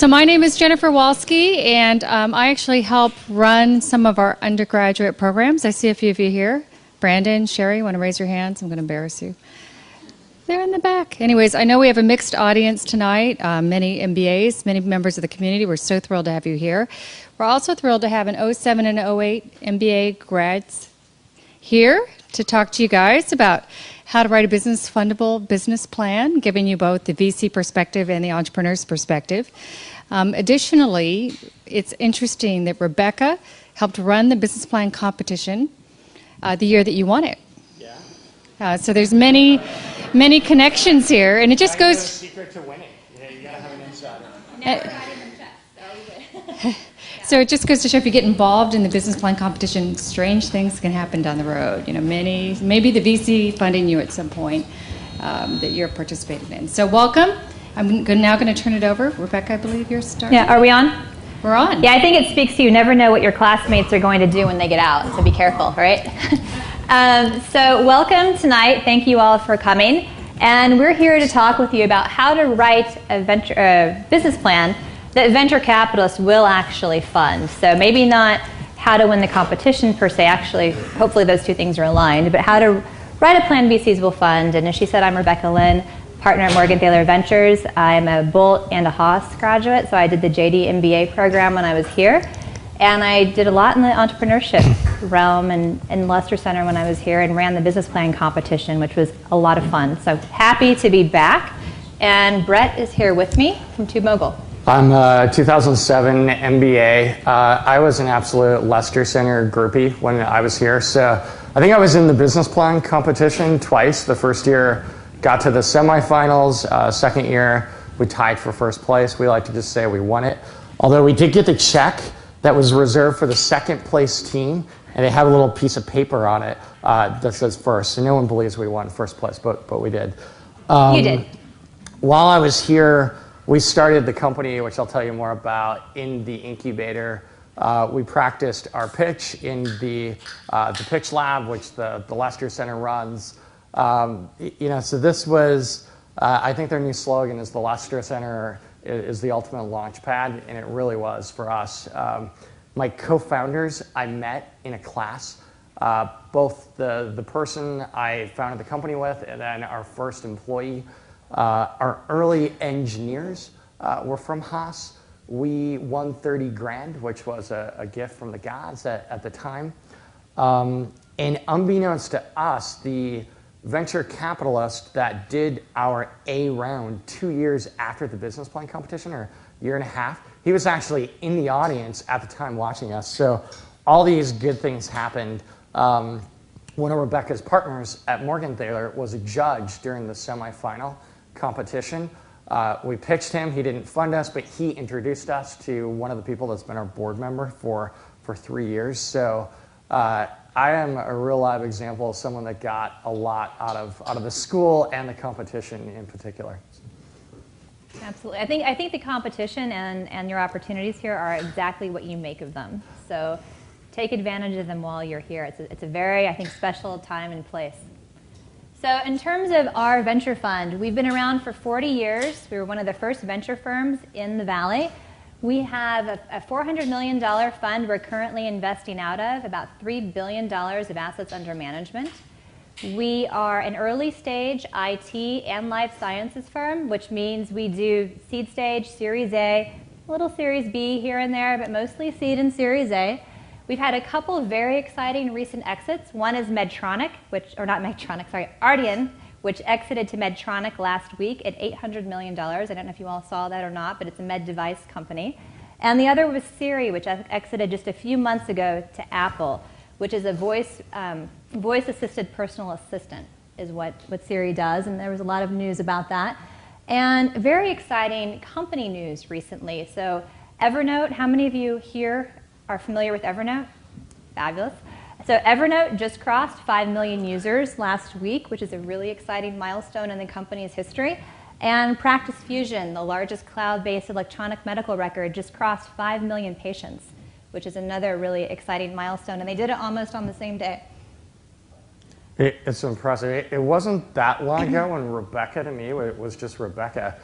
So my name is Jennifer Walski, and I actually help run some of our undergraduate programs. I see a few of you here. Brandon, Sherry, want to raise your hands? I'm going to embarrass you. They're in the back. Anyways, I know we have a mixed audience tonight, many MBAs, many members of the community. We're so thrilled to have you here. We're also thrilled to have an 07 and 08 MBA grads here to talk to you guys about how to write a fundable business plan, giving you both the VC perspective and the entrepreneur's perspective. Additionally, it's interesting that Rebecca helped run the business plan competition the year that you won it. Yeah. So there's many connections here, and it just goes. The secret to winning. You gotta have an insider. Never writing them checks. So So it just goes to show if you get involved in the business plan competition, strange things can happen down the road. You know, maybe the VC funding you at some point that you're participating in. So welcome. I'm now going to turn it over. Rebecca, I believe you're starting. yeah, are we on? We're on. Yeah, I think it speaks to you never know what your classmates are going to do when they get out, so be careful, right? So welcome tonight. Thank you all for coming. And we're here to talk with you about how to write a business plan that venture capitalists will actually fund. So maybe not how to win the competition per se, actually, hopefully those two things are aligned, but how to write a plan VCs will fund. And as she said, I'm Rebecca Lynn, partner at Morgan Thaler Ventures. I'm a Bolt and a Haas graduate, so I did the JD MBA program when I was here. And I did a lot in the entrepreneurship realm and in Luster Center when I was here and ran the business plan competition, which was a lot of fun. So happy to be back. And Brett is here with me from TootMogul. I'm a 2007 MBA. I was an absolute Luster Center groupie when I was here. So I think I was in the business plan competition twice. The first year got to the semifinals. Second year we tied for first place. We like to just say we won it. Although we did get the check that was reserved for the second place team, and they had a little piece of paper on it that says first. So no one believes we won first place, but we did. You did. While I was here, we started the company, which I'll tell you more about, in the incubator. We practiced our pitch in the pitch lab, which the Luster Center runs. So this was, I think their new slogan is the Luster Center is the ultimate launch pad, and it really was for us. My co-founders I met in a class, both the person I founded the company with and then our first employee. Our early engineers were from Haas. We won 30 grand, which was a gift from the gods at the time. And unbeknownst to us, the venture capitalist that did our A round 2 years after the business plan competition, or a year and a half, he was actually in the audience at the time watching us. So all these good things happened. One of Rebecca's partners at Morgan Thaler was a judge during the semifinal competition. We pitched him. He didn't fund us, but he introduced us to one of the people that's been our board member for 3 years. So I am a real live example of someone that got a lot out of the school and the competition in particular. Absolutely. I think the competition and your opportunities here are exactly what you make of them. So take advantage of them while you're here. It's a very, I think, special time and place. So in terms of our venture fund, we've been around for 40 years. We were one of the first venture firms in the Valley. We have a $400 million fund we're currently investing out of, about $3 billion of assets under management. We are an early stage IT and life sciences firm, which means we do seed stage, Series A, a little Series B here and there, but mostly seed and Series A. We've had a couple of very exciting recent exits. One is Ardian, which exited to Medtronic last week at $800 million. I don't know if you all saw that or not, but it's a med device company. And the other was Siri, which exited just a few months ago to Apple, which is a voice-assisted personal assistant is what Siri does, and there was a lot of news about that. And very exciting company news recently. So Evernote, how many of you here are familiar with Evernote? Fabulous. So Evernote just crossed 5 million users last week, which is a really exciting milestone in the company's history. And Practice Fusion, the largest cloud-based electronic medical record, just crossed 5 million patients, which is another really exciting milestone. And they did it almost on the same day. It's impressive. It wasn't that long ago when Rebecca, to me, it was just Rebecca.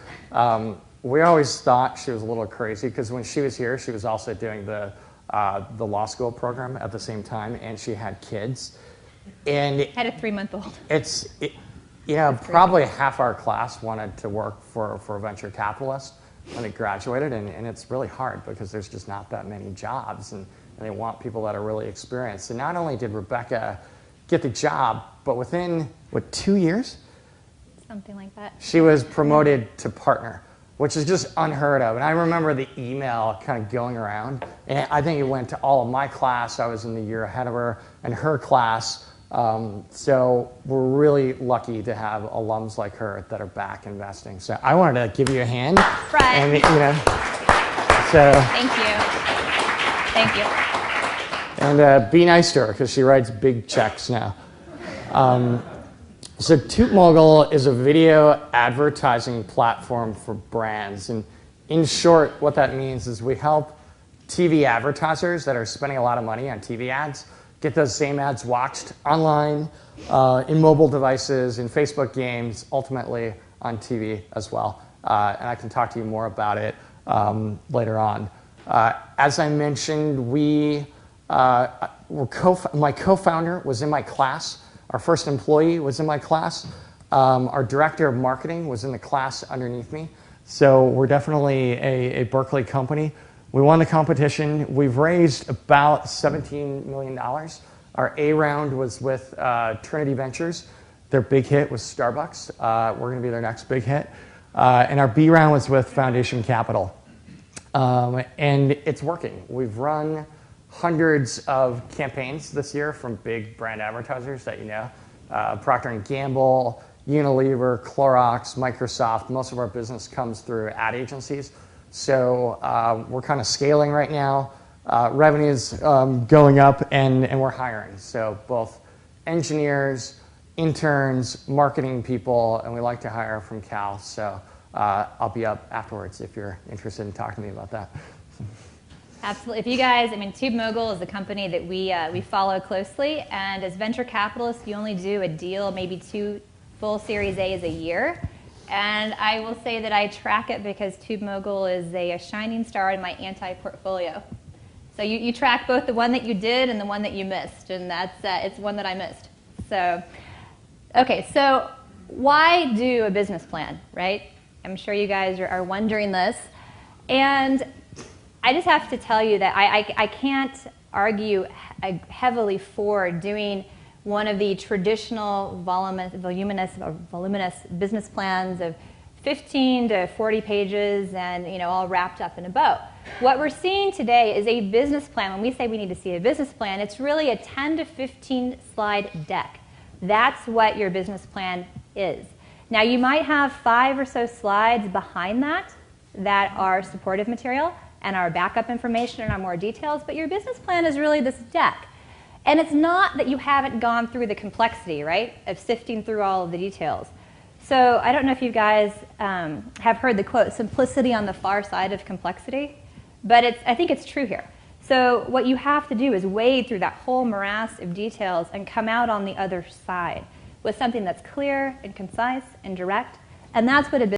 we always thought she was a little crazy because when she was here, she was also doing the law school program at the same time, and she had kids. And Had a 3-month-old. Probably half our class wanted to work for a venture capitalist when they graduated, and it's really hard because there's just not that many jobs, and they want people that are really experienced. And not only did Rebecca get the job, but within, 2 years? Something like that. She was promoted to partner, which is just unheard of. And I remember the email kind of going around, and I think it went to all of my class. I was in the year ahead of her, and her class. So we're really lucky to have alums like her that are back investing. So I wanted to give you a hand. Right. And, so. Thank you. And be nice to her because she writes big checks now. So TootMogul is a video advertising platform for brands. And in short, what that means is we help TV advertisers that are spending a lot of money on TV ads get those same ads watched online, in mobile devices, in Facebook games, ultimately on TV as well. And I can talk to you more about it later on. As I mentioned, my co-founder was in my class. Our first employee was in my class. Our director of marketing was in the class underneath me. So we're definitely a Berkeley company. We won the competition. We've raised about $17 million. Our A round was with Trinity Ventures. Their big hit was Starbucks. We're going to be their next big hit. And our B round was with Foundation Capital. And it's working. We've run hundreds of campaigns this year from big brand advertisers that you know. Procter & Gamble, Unilever, Clorox, Microsoft. Most of our business comes through ad agencies. So we're kind of scaling right now. Revenue's going up, and we're hiring. So both engineers, interns, marketing people, and we like to hire from Cal. So I'll be up afterwards if you're interested in talking to me about that. Absolutely. If you guys, TootMogul is a company that we follow closely, and as venture capitalists, you only do a deal, maybe 2 full Series A's a year. And I will say that I track it because TootMogul is a shining star in my anti-portfolio. So you track both the one that you did and the one that you missed, and it's one that I missed. So, okay, so why do a business plan, right? I'm sure you guys are wondering this. And I just have to tell you that I can't argue heavily for doing one of the traditional voluminous business plans of 15 to 40 pages and all wrapped up in a bow. What we're seeing today is a business plan. When we say we need to see a business plan, it's really a 10 to 15 slide deck. That's what your business plan is. Now you might have 5 or so slides behind that are supportive material and our backup information and our more details, but your business plan is really this deck. And it's not that you haven't gone through the complexity, right, of sifting through all of the details. So I don't know if you guys have heard the quote, simplicity on the far side of complexity, but I think it's true here. So what you have to do is wade through that whole morass of details and come out on the other side with something that's clear and concise and direct, and that's what a